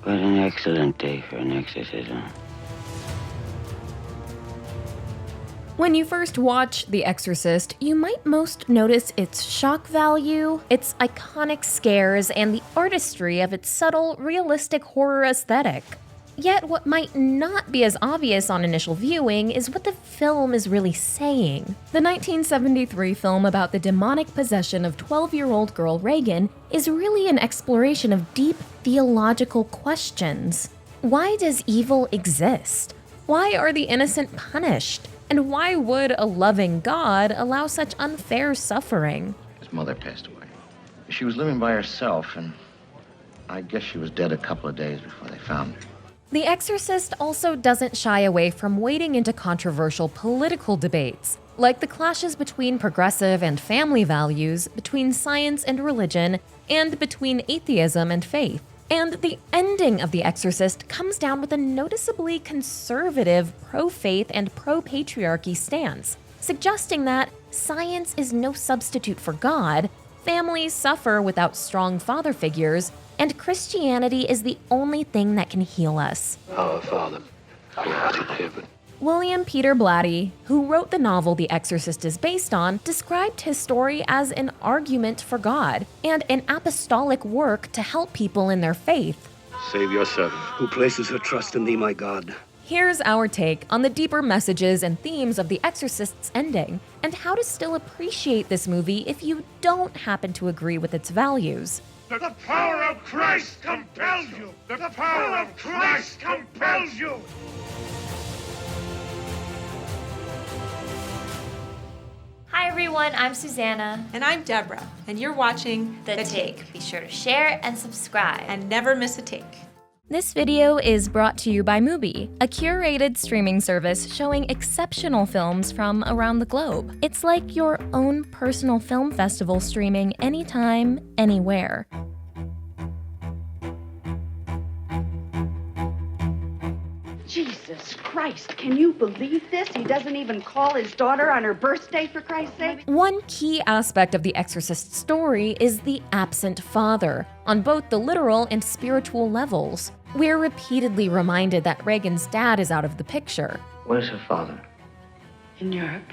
What an excellent day for an exorcism. When you first watch The Exorcist, you might most notice its shock value, its iconic scares, and the artistry of its subtle, realistic horror aesthetic. Yet what might not be as obvious on initial viewing is what the film is really saying. The 1973 film about the demonic possession of 12-year-old girl Regan is really an exploration of deep theological questions. Why does evil exist? Why are the innocent punished? And why would a loving God allow such unfair suffering? His mother passed away. She was living by herself, and I guess she was dead a couple of days before they found her. The Exorcist also doesn't shy away from wading into controversial political debates, like the clashes between progressive and family values, between science and religion, and between atheism and faith. And the ending of The Exorcist comes down with a noticeably conservative pro-faith and pro-patriarchy stance, suggesting that science is no substitute for God, families suffer without strong father figures, and Christianity is the only thing that can heal us. Our Father, who art in heaven. William Peter Blatty, who wrote the novel The Exorcist is based on, described his story as an argument for God and an apostolic work to help people in their faith. Save your servant. Who places her trust in thee, my God. Here's our take on the deeper messages and themes of The Exorcist's ending, and how to still appreciate this movie if you don't happen to agree with its values. The power of Christ compels you! The power of Christ compels you! Hi everyone, I'm Susanna. And I'm Deborah, and you're watching The Take. Be sure to share and subscribe. And never miss a take. This video is brought to you by Mubi, a curated streaming service showing exceptional films from around the globe. It's like your own personal film festival streaming anytime, anywhere. Jesus Christ, can you believe this? He doesn't even call his daughter on her birthday, for Christ's sake. One key aspect of the Exorcist story is the absent father, on both the literal and spiritual levels. We're repeatedly reminded that Regan's dad is out of the picture. Where's her father? In Europe?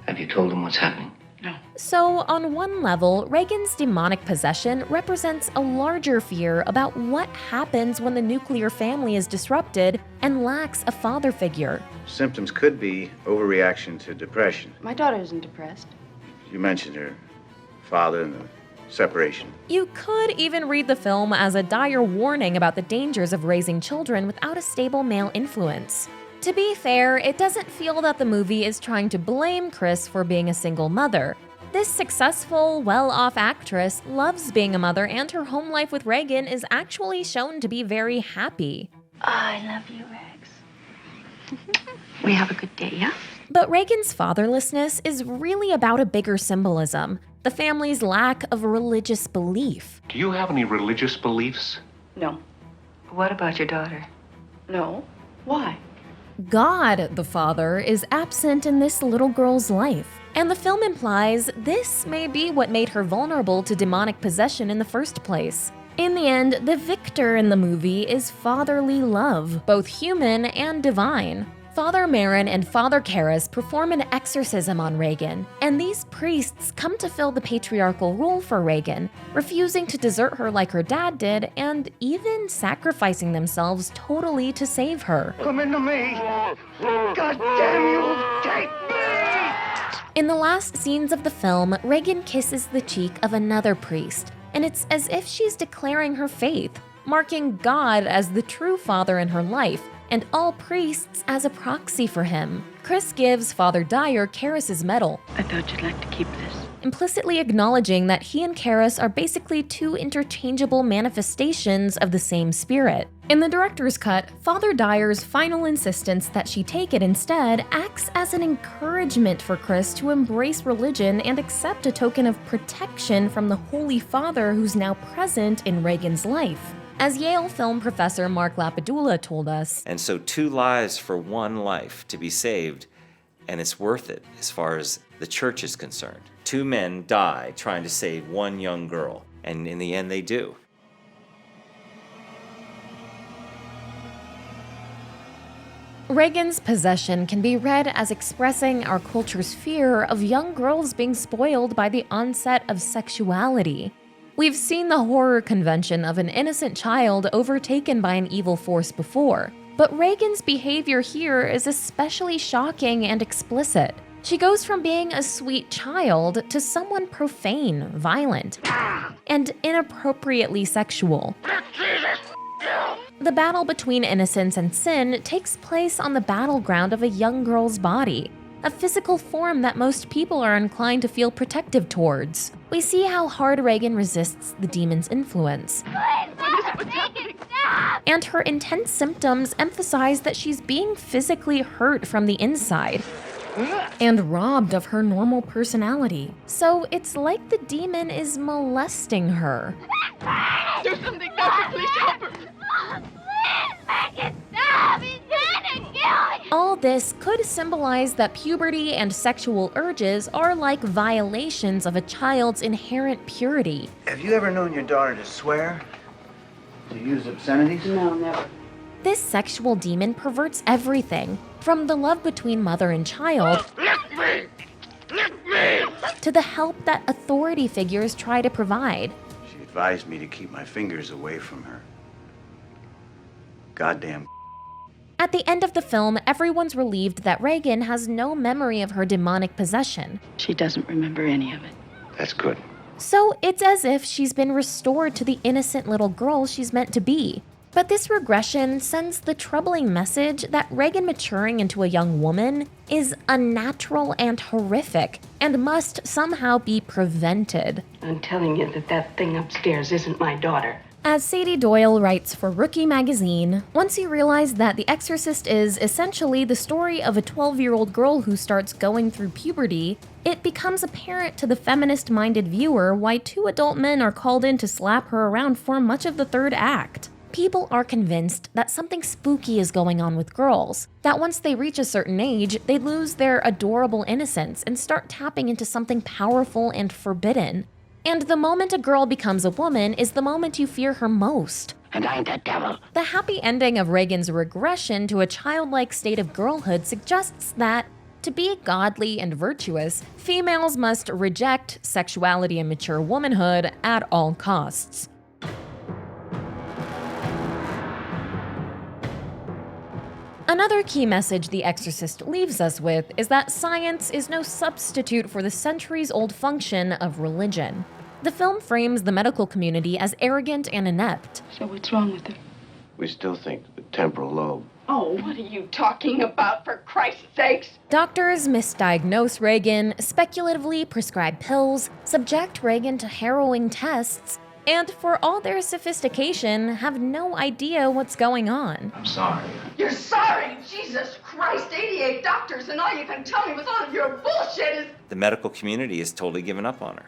Have you told him what's happening? No. So, on one level, Regan's demonic possession represents a larger fear about what happens when the nuclear family is disrupted and lacks a father figure. Symptoms could be overreaction to depression. My daughter isn't depressed. You mentioned her father and the separation. You could even read the film as a dire warning about the dangers of raising children without a stable male influence. To be fair, it doesn't feel that the movie is trying to blame Chris for being a single mother. This successful, well-off actress loves being a mother, and her home life with Regan is actually shown to be very happy. I love you, Rex. We have a good day, yeah? But Regan's fatherlessness is really about a bigger symbolism, the family's lack of religious belief. Do you have any religious beliefs? No. What about your daughter? No. Why? God, the father, is absent in this little girl's life, and the film implies this may be what made her vulnerable to demonic possession in the first place. In the end, the victor in the movie is fatherly love, both human and divine. Father Marin and Father Karras perform an exorcism on Regan, and these priests come to fill the patriarchal role for Regan, refusing to desert her like her dad did, and even sacrificing themselves totally to save her. Come into me! God damn you! Take me! In the last scenes of the film, Regan kisses the cheek of another priest, and it's as if she's declaring her faith, marking God as the true father in her life, and all priests as a proxy for him. Chris gives Father Dyer Karras' medal, I thought you'd like to keep this. implicitly acknowledging that he and Karras are basically two interchangeable manifestations of the same spirit. In the director's cut, Father Dyer's final insistence that she take it instead acts as an encouragement for Chris to embrace religion and accept a token of protection from the Holy Father who's now present in Regan's life. As Yale film professor Mark Lapadula told us, and so 2 lives for 1 life to be saved, and it's worth it as far as the church is concerned. 2 men die trying to save 1 young girl, and in the end they do. Regan's possession can be read as expressing our culture's fear of young girls being spoiled by the onset of sexuality. We've seen the horror convention of an innocent child overtaken by an evil force before, but Regan's behavior here is especially shocking and explicit. She goes from being a sweet child to someone profane, violent, and inappropriately sexual. The battle between innocence and sin takes place on the battleground of a young girl's body, a physical form that most people are inclined to feel protective towards. We see how hard Regan resists the demon's influence. And her intense symptoms emphasize that she's being physically hurt from the inside and robbed of her normal personality. So it's like the demon is molesting her. Do something, Doctor, please help her. All this could symbolize that puberty and sexual urges are like violations of a child's inherent purity. Have you ever known your daughter to swear? To use obscenities? No, never. This sexual demon perverts everything, from the love between mother and child to the help that authority figures try to provide. She advised me to keep my fingers away from her. Goddamn. At the end of the film, everyone's relieved that Regan has no memory of her demonic possession. She doesn't remember any of it. That's good. So it's as if she's been restored to the innocent little girl she's meant to be. But this regression sends the troubling message that Regan maturing into a young woman is unnatural and horrific, and must somehow be prevented. I'm telling you that thing upstairs isn't my daughter. As Sadie Doyle writes for Rookie magazine, once you realize that The Exorcist is essentially the story of a 12-year-old girl who starts going through puberty, it becomes apparent to the feminist-minded viewer why two adult men are called in to slap her around for much of the third act. People are convinced that something spooky is going on with girls, that once they reach a certain age, they lose their adorable innocence and start tapping into something powerful and forbidden. And the moment a girl becomes a woman is the moment you fear her most. And I'm the devil. The happy ending of Regan's regression to a childlike state of girlhood suggests that, to be godly and virtuous, females must reject sexuality and mature womanhood at all costs. Another key message The Exorcist leaves us with is that science is no substitute for the centuries-old function of religion. The film frames the medical community as arrogant and inept. So what's wrong with her? We still think the temporal lobe. Oh, what are you talking about, for Christ's sakes? Doctors misdiagnose Regan, speculatively prescribe pills, subject Regan to harrowing tests, and for all their sophistication, have no idea what's going on. I'm sorry. You're sorry? Jesus Christ, 88 doctors, and all you can tell me with all of your bullshit is... The medical community has totally given up on her.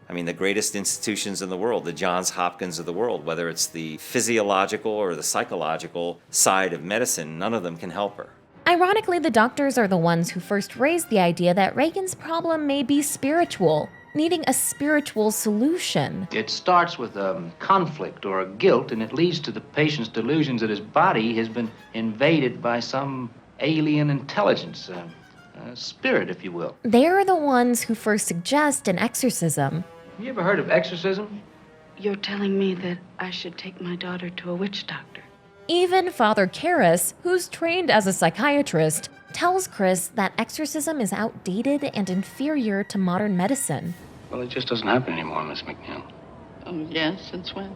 I mean, the greatest institutions in the world, the Johns Hopkins of the world, whether it's the physiological or the psychological side of medicine, none of them can help her. Ironically, the doctors are the ones who first raised the idea that Regan's problem may be spiritual, needing a spiritual solution. It starts with a conflict or a guilt, and it leads to the patient's delusions that his body has been invaded by some alien intelligence, a spirit, if you will. They're the ones who first suggest an exorcism. Have you ever heard of exorcism? You're telling me that I should take my daughter to a witch doctor? Even Father Karras, who's trained as a psychiatrist, tells Chris that exorcism is outdated and inferior to modern medicine. Well, it just doesn't happen anymore, Miss McNeil. Oh, yes? Since when?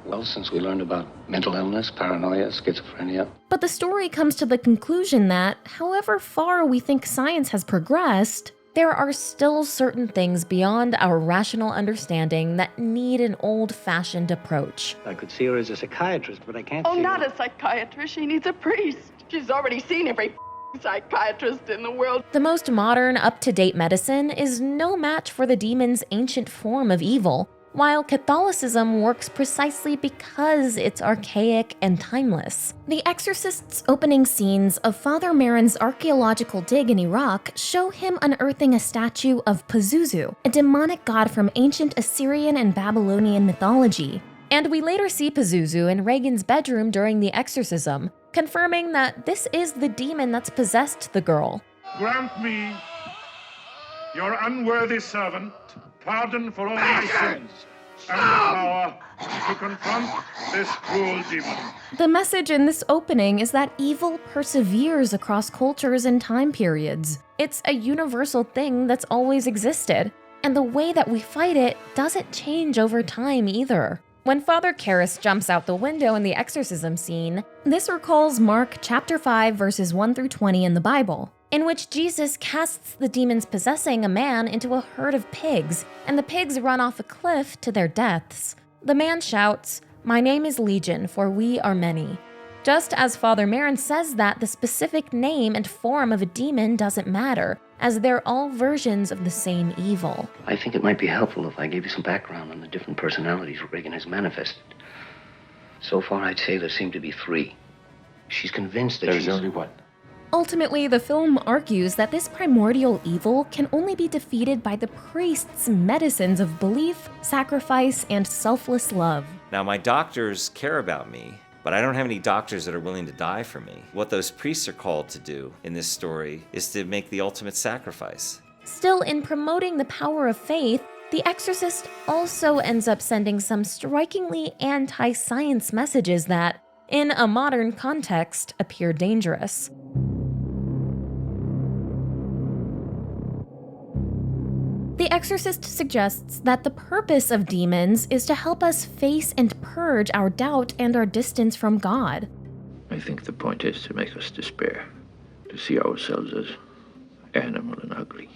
Well, since we learned about mental illness, paranoia, schizophrenia. But the story comes to the conclusion that, however far we think science has progressed, there are still certain things beyond our rational understanding that need an old-fashioned approach. I could see her as a psychiatrist, but I can't see not her. a psychiatrist. She needs a priest. She's already seen every psychiatrist in the world. The most modern, up-to-date medicine is no match for the demon's ancient form of evil, while Catholicism works precisely because it's archaic and timeless. The Exorcist's opening scenes of Father Merrin's archaeological dig in Iraq show him unearthing a statue of Pazuzu, a demonic god from ancient Assyrian and Babylonian mythology. And we later see Pazuzu in Regan's bedroom during the exorcism, confirming that this is the demon that's possessed the girl. Grant me, your unworthy servant, pardon for all my sins and the power to confront this cruel demon. The message in this opening is that evil perseveres across cultures and time periods. It's a universal thing that's always existed, and the way that we fight it doesn't change over time either. When Father Karras jumps out the window in the exorcism scene, this recalls Mark chapter 5 verses 1 through 20 in the Bible, in which Jesus casts the demons possessing a man into a herd of pigs, and the pigs run off a cliff to their deaths. The man shouts, "My name is Legion, for we are many." Just as Father Merrin says that the specific name and form of a demon doesn't matter, as they're all versions of the same evil. I think it might be helpful if I gave you some background on the different personalities Regan has manifested. So far, I'd say there seem to be 3. She's convinced that There's only one. Ultimately, the film argues that this primordial evil can only be defeated by the priest's medicines of belief, sacrifice, and selfless love. Now, my doctors care about me, but I don't have any doctors that are willing to die for me. What those priests are called to do in this story is to make the ultimate sacrifice. Still, in promoting the power of faith, The Exorcist also ends up sending some strikingly anti-science messages that, in a modern context, appear dangerous. The Exorcist suggests that the purpose of demons is to help us face and purge our doubt and our distance from God. I think the point is to make us despair, to see ourselves as animal and ugly,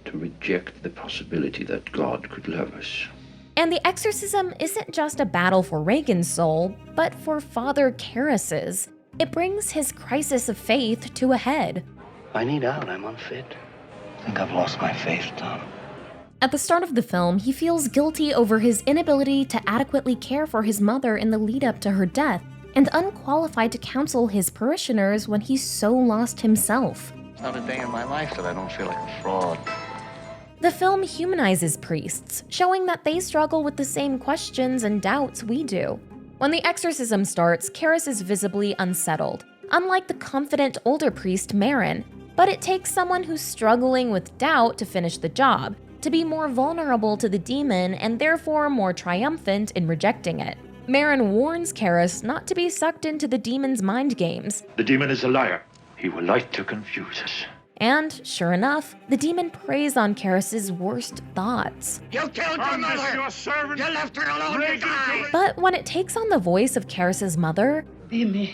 to reject the possibility that God could love us. And the exorcism isn't just a battle for Regan's soul, but for Father Karras's. It brings his crisis of faith to a head. I need out. I'm unfit. I think I've lost my faith, Tom. At the start of the film, he feels guilty over his inability to adequately care for his mother in the lead up to her death, and unqualified to counsel his parishioners when he's so lost himself. It's not a day in my life that I don't feel like a fraud. The film humanizes priests, showing that they struggle with the same questions and doubts we do. When the exorcism starts, Karras is visibly unsettled, unlike the confident older priest Merrin, but it takes someone who's struggling with doubt to finish the job, to be more vulnerable to the demon and therefore more triumphant in rejecting it. Merrin warns Karras not to be sucked into the demon's mind games. The demon is a liar. He will like to confuse us. And, sure enough, the demon preys on Karras's worst thoughts. You killed your mother! Your servant! You left her alone to die! But when it takes on the voice of Karras's mother, Dime,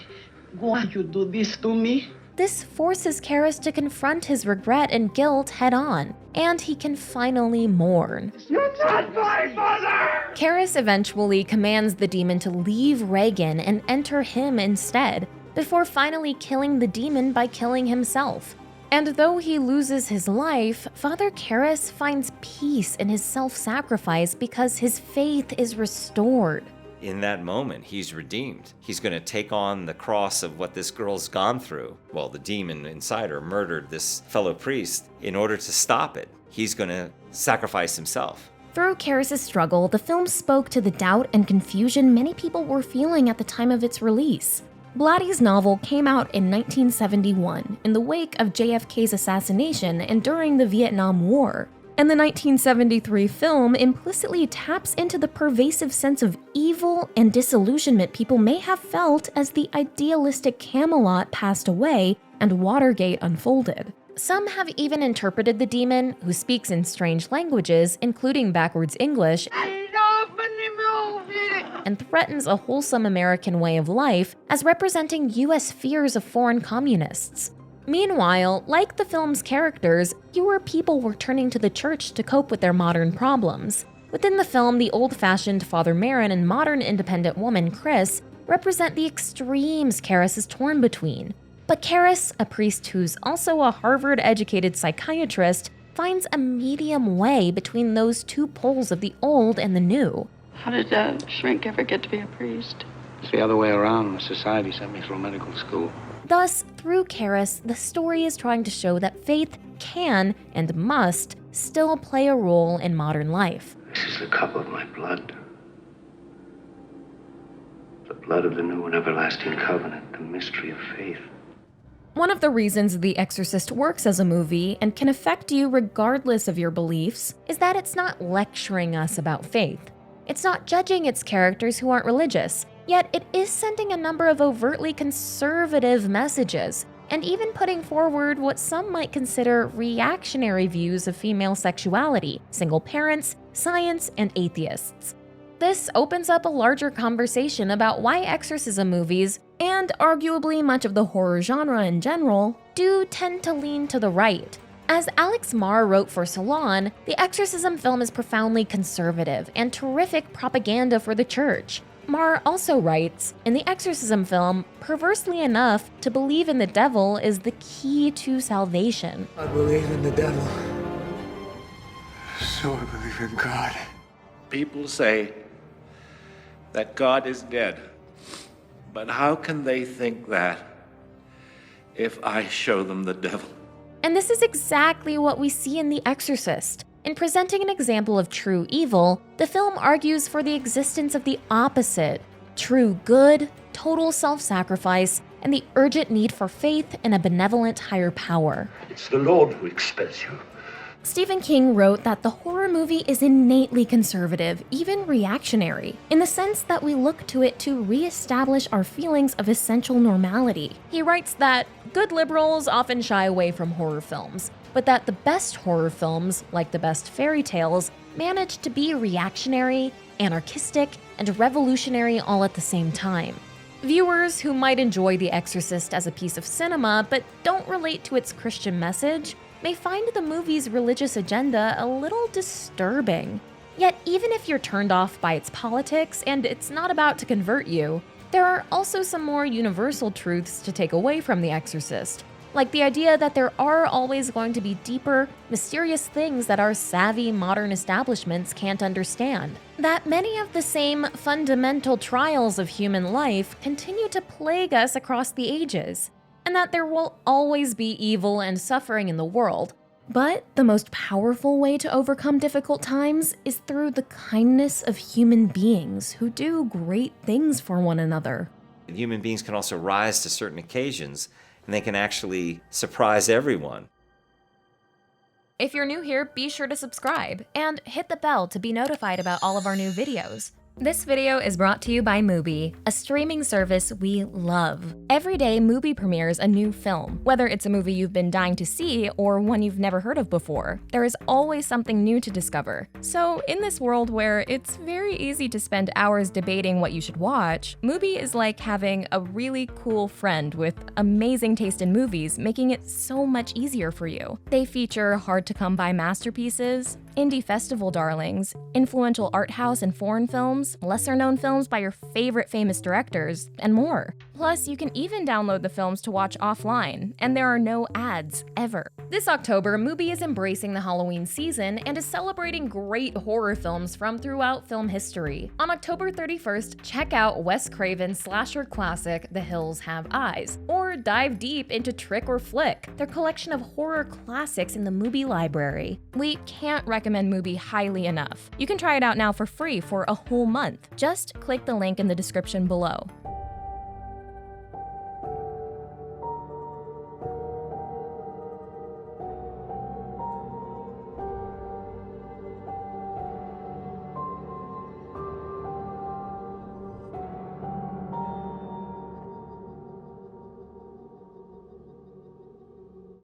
why you do this to me? This forces Karras to confront his regret and guilt head-on, and he can finally mourn. You're not my mother! Karras eventually commands the demon to leave Regan and enter him instead, before finally killing the demon by killing himself. And though he loses his life, Father Karras finds peace in his self-sacrifice because his faith is restored. In that moment, he's redeemed. He's going to take on the cross of what this girl's gone through. Well, the demon inside her murdered this fellow priest. In order to stop it, he's going to sacrifice himself. Through Karras' struggle, the film spoke to the doubt and confusion many people were feeling at the time of its release. Blatty's novel came out in 1971, in the wake of JFK's assassination and during the Vietnam War. And the 1973 film implicitly taps into the pervasive sense of evil and disillusionment people may have felt as the idealistic Camelot passed away and Watergate unfolded. Some have even interpreted the demon, who speaks in strange languages, including backwards English, and threatens a wholesome American way of life, as representing US fears of foreign communists. Meanwhile, like the film's characters, fewer people were turning to the church to cope with their modern problems. Within the film, the old-fashioned Father Merrin and modern independent woman Chris represent the extremes Karras is torn between. But Karras, a priest who's also a Harvard-educated psychiatrist, finds a medium way between those two poles of the old and the new. How did Shrink ever get to be a priest? It's the other way around. The society sent me through medical school. Thus, through Karras, the story is trying to show that faith can and must still play a role in modern life. This is the cup of my blood. blood of the new and everlasting covenant, the mystery of faith. One of the reasons The Exorcist works as a movie and can affect you regardless of your beliefs is that it's not lecturing us about faith. It's not judging its characters who aren't religious, yet it is sending a number of overtly conservative messages, and even putting forward what some might consider reactionary views of female sexuality, single parents, science, and atheists. This opens up a larger conversation about why exorcism movies, and arguably much of the horror genre in general, do tend to lean to the right. As Alex Marr wrote for Salon, the exorcism film is profoundly conservative and terrific propaganda for the church. Marr also writes, in the exorcism film, perversely enough, to believe in the devil is the key to salvation. I believe in the devil. So I believe in God. People say that God is dead. But how can they think that if I show them the devil? And this is exactly what we see in The Exorcist. In presenting an example of true evil, the film argues for the existence of the opposite: true good, total self-sacrifice, and the urgent need for faith in a benevolent higher power. It's the Lord who expels you. Stephen King wrote that the horror movie is innately conservative, even reactionary, in the sense that we look to it to re-establish our feelings of essential normality. He writes that good liberals often shy away from horror films, but that the best horror films, like the best fairy tales, manage to be reactionary, anarchistic, and revolutionary all at the same time. Viewers who might enjoy The Exorcist as a piece of cinema but don't relate to its Christian message may find the movie's religious agenda a little disturbing. Yet even if you're turned off by its politics and it's not about to convert you, there are also some more universal truths to take away from The Exorcist, like the idea that there are always going to be deeper, mysterious things that our savvy modern establishments can't understand, that many of the same fundamental trials of human life continue to plague us across the ages, and that there will always be evil and suffering in the world. But the most powerful way to overcome difficult times is through the kindness of human beings who do great things for one another. Human beings can also rise to certain occasions, and they can actually surprise everyone. If you're new here, be sure to subscribe and hit the bell to be notified about all of our new videos. This video is brought to you by Mubi, a streaming service we love. Every day, Mubi premieres a new film. Whether it's a movie you've been dying to see or one you've never heard of before, there is always something new to discover. So in this world where it's very easy to spend hours debating what you should watch, Mubi is like having a really cool friend with amazing taste in movies, making it so much easier for you. They feature hard-to-come-by masterpieces, indie festival darlings, influential art house and foreign films, lesser-known films by your favorite famous directors, and more. Plus, you can even download the films to watch offline, and there are no ads, ever. This October, Mubi is embracing the Halloween season and is celebrating great horror films from throughout film history. On October 31st, check out Wes Craven's slasher classic, The Hills Have Eyes, or dive deep into Trick or Flick, their collection of horror classics in the Mubi library. We can't recommend Mubi highly enough. You can try it out now for free for a whole month. Just click the link in the description below.